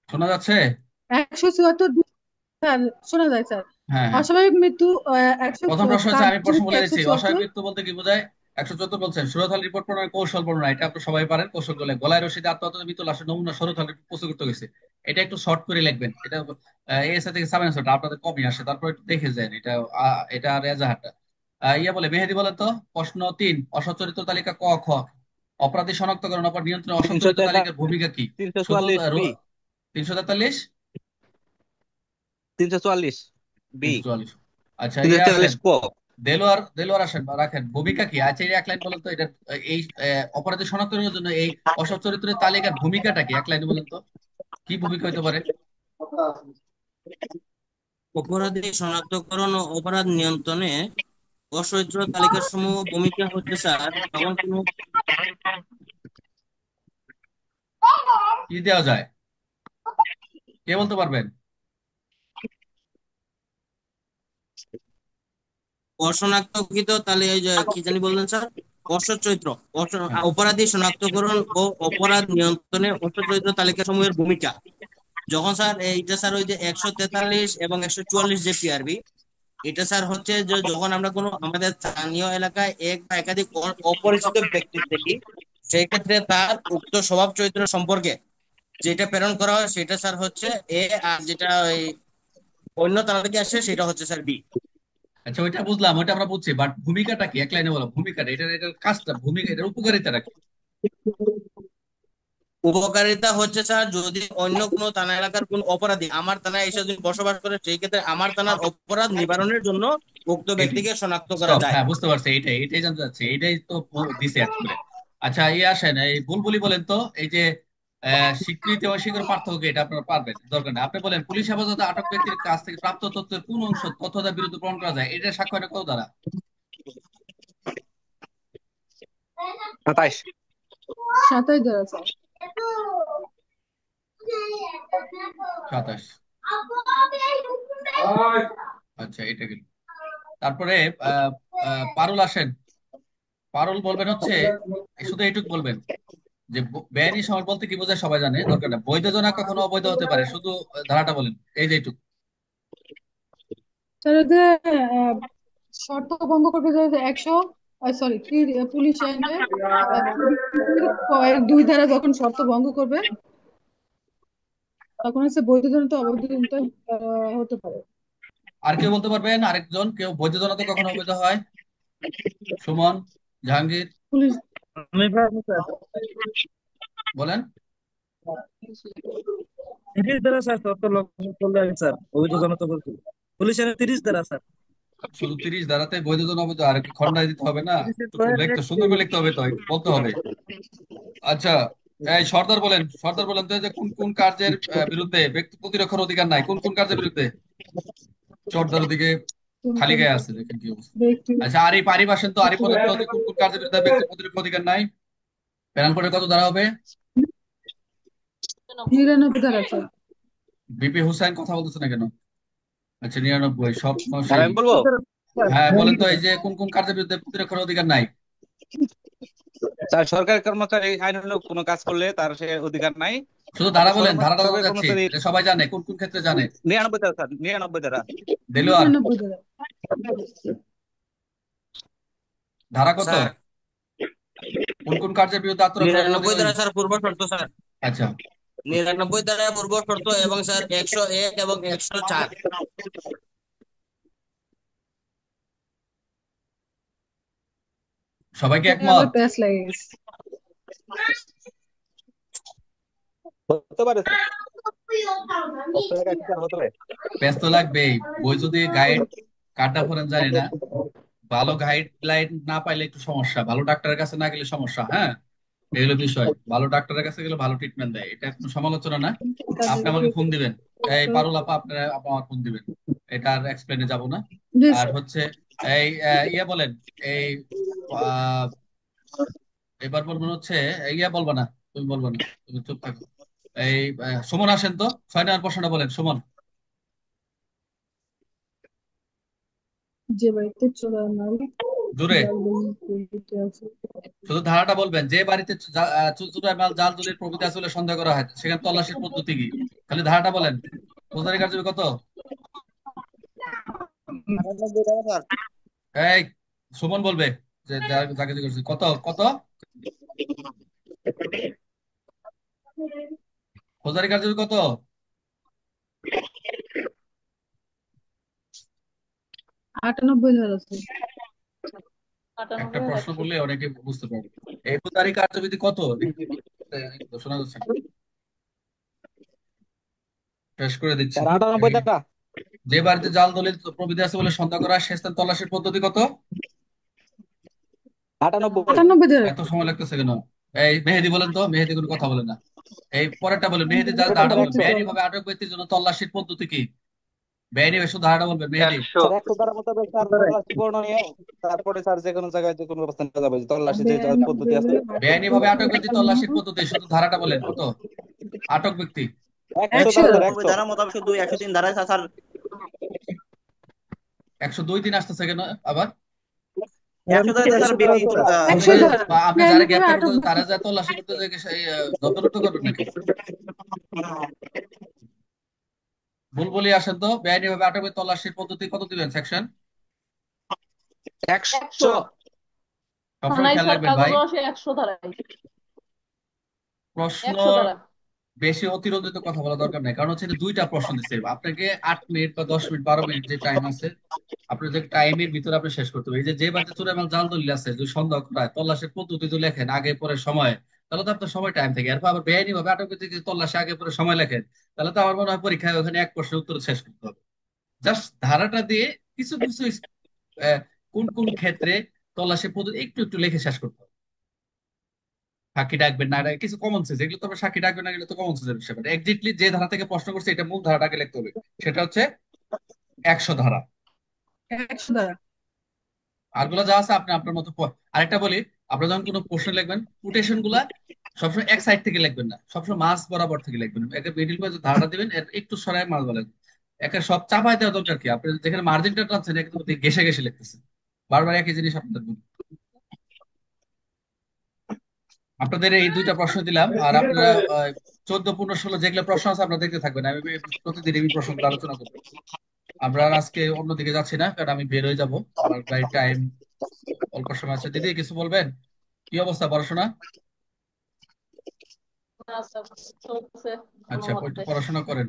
শোনা যাচ্ছে? 174 স্যার, শোনা যায় স্যার। হ্যাঁ, হ্যাঁ। অস্বাভাবিক মৃত্যু একশো প্রথম প্রশ্ন হচ্ছে, তার আমি প্রশ্ন জন্য বলে একশো দিচ্ছি। অস্বাভাবিক চুয়াত্তর মৃত্যু বলতে কি বোঝায়? 174 বলছেন, সুরতহাল রিপোর্ট প্রণয়নের কৌশল বর্ণনা। এটা আপনি সবাই পারেন। কৌশল বলে গলায় রশিদে আত্মহত্যা মৃত্যু লাশের নমুনা সুরতহাল প্রস্তুত করতে গেছে। এটা একটু শর্ট করে লিখবেন। এটা এসএ থেকে সাব অ্যান্সারটা আপনাদের কমই আসে, তারপর একটু দেখে যান এটা। এটা আর এজাহারটা। ইয়া বলে মেহেদি বলেন তো। প্রশ্ন 3, অসচ্চরিত্র তালিকা ক খ। অপরাধী শনাক্তকরণ অপর নিয়ন্ত্রণে তিনশো অসচ্চরিত্র তেতা তালিকার ভূমিকা কি? তিনশো শুধু চুয়াল্লিশ বি 343, 344 বি 344। আচ্ছা, তিনশো ইয়ে আসেন। চুয়াল্লিশ ক দেলোয়ার দেলোয়ার আসেন বা রাখেন, ভূমিকা কি? আচ্ছা, এই এক লাইন বলেন তো। এটা এই অপরাধী শনাক্তকরণের জন্য এই অসৎ চরিত্রের তালিকার ভূমিকাটা কি? এক লাইনে বলেন তো, কি ভূমিকা হইতে পারে? অপরাধী শনাক্তকরণ ও অপরাধ নিয়ন্ত্রণে অসচ্ছল তালিকার সমূহ ভূমিকা হচ্ছে স্যার তখন কোনো কি দেওয়া যায়? কে বলতে পারবেন? অশনাক্তকৃত তাহলে এই যে কি জানি বললেন স্যার, অসচ্চরিত্র হ্যাঁ। অপরাধী শনাক্তকরণ ও অপরাধ নিয়ন্ত্রণে অসচ্চরিত্র তালিকা সমূহের ভূমিকা। যখন স্যার এইটা স্যার ওই যে 143 এবং 144 যে পিআরবি, এটা স্যার হচ্ছে যে যখন আমরা কোনো আমাদের স্থানীয় এলাকায় এক বা একাধিক অপরিচিত ব্যক্তি দেখি, সেই ক্ষেত্রে তার উক্ত স্বভাব চরিত্র সম্পর্কে যেটা প্রেরণ করা হয় সেটা স্যার হচ্ছে এ, আর যেটা ওই অন্য তারা থেকে আসে সেটা হচ্ছে স্যার বি। আচ্ছা, ওইটা বুঝলাম, ওইটা আমরা বুঝছি, বাট ভূমিকাটা কি? এক লাইনে বলো ভূমিকাটা। এটার কাজটা, ভূমিকা, এটার উপকারিতাটা কি? উপকারিতা হচ্ছে স্যার যদি অন্য কোনো থানা এলাকার কোন অপরাধী আমার থানায় এসে যদি বসবাস করে, সেই ক্ষেত্রে আমার থানার অপরাধ নিবারণের জন্য উক্ত এটি ব্যক্তিকে শনাক্ত করা স্টপ। যায়। হ্যাঁ, বুঝতে পারছি। এইটাই এটাই জানতে চাচ্ছি, এইটাই তো দিছে অ্যাড করে। আচ্ছা, আসেন, এই বুলবুলি বলেন তো। এই যে স্বীকৃতি ও অস্বীকার পার্থক্য কি? এটা আপনারা পারবেন, দরকার নেই। আপনি বলেন, পুলিশ হেফাজতে আটক ব্যক্তির কাছ থেকে প্রাপ্ত তথ্যের কোন অংশ তথ্যদার বিরুদ্ধে প্রমাণ করা যায়? এটা সাক্ষ্য এটা কত দ্বারা? 27। 27 দ্বারা স্যার। 27। আচ্ছা, এটা গেল। তারপরে আহ পারুল আসেন। পারুল বলবেন হচ্ছে, শুধু এইটুকু বলবেন যে বেআইনি সময় বলতে কি বোঝায় সবাই জানে, দরকার না। বৈধ জনা কখনো অবৈধ হতে পারে, শুধু ধারাটা বলেন। এই যে এইটুকু। স্যার ওদের আহ, শর্ত ভঙ্গ করবে যে 100, সরি, পুলিশ আইনের 2 ধারা যখন শর্ত ভঙ্গ করবে, তখন হচ্ছে বৈধ জনিত অবৈধ জনিত হতে পারে। আর কেউ বলতে পারবেন? আরেকজন কেউ? বৈধ জনা তো কখনো অবৈধ হয়। সুমন, জাহাঙ্গীর, পুলিশ। আমি পারবো স্যার। বলেন। 30 ধারা স্যার, তথ্য লঙ্ঘন করলে আমি স্যার অবৈধ জনতা বলছি। পুলিশের 30 ধারা স্যার। শুধু 30 ধারাতে বৈধ জন অবৈধ? আর কি খন্ডায় দিতে হবে না? 30-এর একটু প্রয়োগ লিখতে, একটি। সুন্দর করে লিখতে হবে, তো একটু বলতে হবে। আচ্ছা, এই সর্দার বলেন। সর্দার বলেন তো, যে কোন কোন কার্যের বিরুদ্ধে ব্যক্তি প্রতিরক্ষার অধিকার নাই? কোন কোন কার্যের বিরুদ্ধে? সর্দার ওদিকে কোন খালি কোন গায়ে আছে, দেখেন কি অবস্থা। ব্যক্তি আচ্ছা, আরিফ, আরিফ আসেন তো। আরিফ বলেন তো, যে কোন কোন কার্যের বিরুদ্ধে ব্যক্তি প্রতিরক্ষা অধিকার নাই? প্যানেল কোডে কত দ্বারা হবে? 99 ধারা স্যার। বিপি হুসাইন কথা বলতেছে না কেন? আচ্ছা, 99 সব আর সেই। আমি বলবো, হ্যাঁ, বলেন তো, এই যে কোন কোন কার্যের বিরুদ্ধে প্রতিরক্ষার অধিকার নাই? স্যার সরকারি কর্মচারী আইনানুগ কোনো কাজ করলে তার সে অধিকার নাই। শুধু ধারা আবার বলেন, ধারাটা তো সরকারি যাচ্ছে, কর্মচারী এটা সবাই জানে। কোন কোন ক্ষেত্রে জানে? 99 ধারা স্যার, 99 ধারা। দেলোয়ার, 99 ধারা। ধারা কত? স্যার কোন কোন কার্যের বিরুদ্ধে আত্মরক্ষার 99 দ্বারা স্যার পূর্ব শর্ত স্যার। আচ্ছা, 99 দ্বারা পূর্ব শর্ত এবং স্যার 101 এবং 104। সবাই কি আবার একমত? প্যাচ লাগে গেছে। হতে পারে স্যার, কষ্ট টাকা কি স্যার হতে পারে। ব্যস্ত লাগবেই। বই যদি গাইড কাটা পড়েন জানি না। ভালো গাইডলাইন না পাইলে একটু সমস্যা, ভালো ডাক্তারের কাছে না গেলে সমস্যা। হ্যাঁ, এই হলো বিষয়। ভালো ডাক্তারের কাছে গেলে ভালো ট্রিটমেন্ট দেয়, এটা কোনো সমালোচনা না। আপনি আমাকে ফোন দিবেন। এই পারুল আপা, আপনারা আপা আমার ফোন দিবেন। এটা আর এক্সপ্লেনে যাব না। জি আর স্যার। হচ্ছে, এই ইয়ে বলেন। এই আহ, এবার বলবেন হচ্ছে, ইয়া বলবা না, তুমি বলবা না, তুমি চুপ থাকো। এই সুমন আসেন তো। 6 নম্বর প্রশ্নটা বলেন, সুমন। যে বাড়িতে চোরা মাল জোরে জাল দলিল প্রভৃতি আছে। শুধু ধারাটা বলবেন, যে বাড়িতে চুরাই মাল জাল দলিল প্রভৃতি আছে বলে সন্দেহ করা হয় সেখানে তল্লাশির পদ্ধতি কি? খালি ধারাটা বলেন। ফৌজদারি কার্যবিধি কত? 98 টাকা স্যার। এই সুমন বলবে যে যাকে জিজ্ঞেস করছি, কত কত ফৌজদারি কার্যবিধি কত? 98 ধারা আছে। একটা প্রশ্ন বললে অনেকে বুঝতে পারবে। এই ফৌজদারি কার্যবিধি কত? শোনা যাচ্ছে না। শেষ করে দিচ্ছি। স্যার 98 টাকা। যে বাড়িতে জাল দলিল প্রভৃতি আছে বলে সন্দেহ করা হয় সে স্থান তল্লাশির পদ্ধতি কত? 98। 98 ধারা। এত সময় লাগতেছে কেন? এই মেহেদি বলেন তো, মেহেদি কোনো কথা বলেন না। এই পরেরটা বলেন, মেহেদি ধারাটা বলেন, 100 বেআইনি ভাবে আটক ব্যক্তির জন্য তল্লাশির পদ্ধতি কি? বেআইনি ভাবে শুধু ধারাটা বলবেন মেহেদি। স্যার 100 ধারা মোতাবেক স্যার তল্লাশি নিয়ে তারপরে স্যার যে কোনো জায়গায় যে কোনো ব্যবস্থা নেওয়া যাবে, তল্লাশি যে পদ্ধতি আছে। বেআইনি ভাবে আটক ব্যক্তি তল্লাশির পদ্ধতি, শুধু ধারাটা বলেন কত? আটক ব্যক্তি 100 100 ধারা, ধারা। 100। ধারা মোতাবেক শুধু 103 ধারায় স্যার। 102 আস্তে সেকেন্ড আবার 100 ধারাতে স্যার 100 ধারা। আপনি যারা বেআইনিভাবে গ্রেপ্তার আটক করতে তারা যা তল্লাশি করতে যতটুকু করবেন নাকি? ভুল বলি আসেন তো, বেআইনি ভাবে আটক ব্যক্তি তল্লাশির পদ্ধতি কত দিবেন সেকশন? 100। সবসময় খেয়াল রাখবেন ভাই, 100 ধারায় প্রশ্ন 100 ধারা। বেশি অতিরঞ্জিত কথা বলা দরকার নাই, কারণ হচ্ছে এটা দুইটা প্রশ্ন দিচ্ছে আপনাকে। 8 মিনিট বা 10 মিনিট 12 মিনিট যে টাইম আছে, আপনার যে টাইমের ভিতরে আপনি শেষ করতে হবে। এই যে বাড়িতে চোরাই মাল জাল দলিল আছে যদি সন্দেহ করা হয়, তল্লাশের পদ্ধতি যদি লেখেন আগে পরে সময়, তাহলে তো আপনার সময় টাইম থাকে। এরপর আবার বেআইনি ভাবে আটক ব্যক্তি যদি তল্লাশি আগে পরে সময় লেখেন, তাহলে তো আমার মনে হয় পরীক্ষায় ওখানে এক প্রশ্নের উত্তর শেষ করতে হবে। জাস্ট ধারাটা দিয়ে কিছু কিছু কোন কোন ক্ষেত্রে তল্লাশির পদ্ধতি একটু একটু লিখে শেষ করতে হবে। সাক্ষী ডাকবেন না কিছু কমন সেন্স, এগুলো তো আমরা সাক্ষী ডাকবেন না, এগুলো তো কমন সেন্সের বিষয়। এক্স্যাক্টলি যে ধারা থেকে প্রশ্ন করছে এটা মূল ধারাটাকে লিখতে হবে, সেটা হচ্ছে 100 ধারা। 100 ধারা। আরগুলো যা আছে আপনি আপনার মতো আরেকটা বলি, আপনারা যখন কোনো প্রশ্ন লিখবেন কোটেশন গুলা সবসময় এক সাইড থেকে লিখবেন না, সবসময় মাঝ বরাবর থেকে লিখবেন। একটা মিডিল পয়েন্টে ধারাটা দিবেন, এর একটু সরায় মাঝ বলা একটা সব চাপায় দেওয়া দরকার কি? আপনি যেখানে মার্জিনটা টানছেন একদম ঘেসে ঘেসে লিখতেছেন, বারবার একই জিনিস আপনাদের বলি। আপনাদের এই দুইটা প্রশ্ন দিলাম, আর আপনারা 14, 15, 16 যেগুলো প্রশ্ন আছে আপনারা দেখতে থাকবেন। আমি প্রতিদিন এই প্রশ্নগুলো আলোচনা করবো। আমরা আর আজকে অন্যদিকে যাচ্ছি না, কারণ আমি বের হয়ে যাবো, আমার গাড়ির টাইম অল্প সময় আছে। দিদি কিছু বলবেন? কি অবস্থা পড়াশোনা? আচ্ছা, চলছে কোনো আচ্ছা, একটু মতে। পড়াশোনা করেন।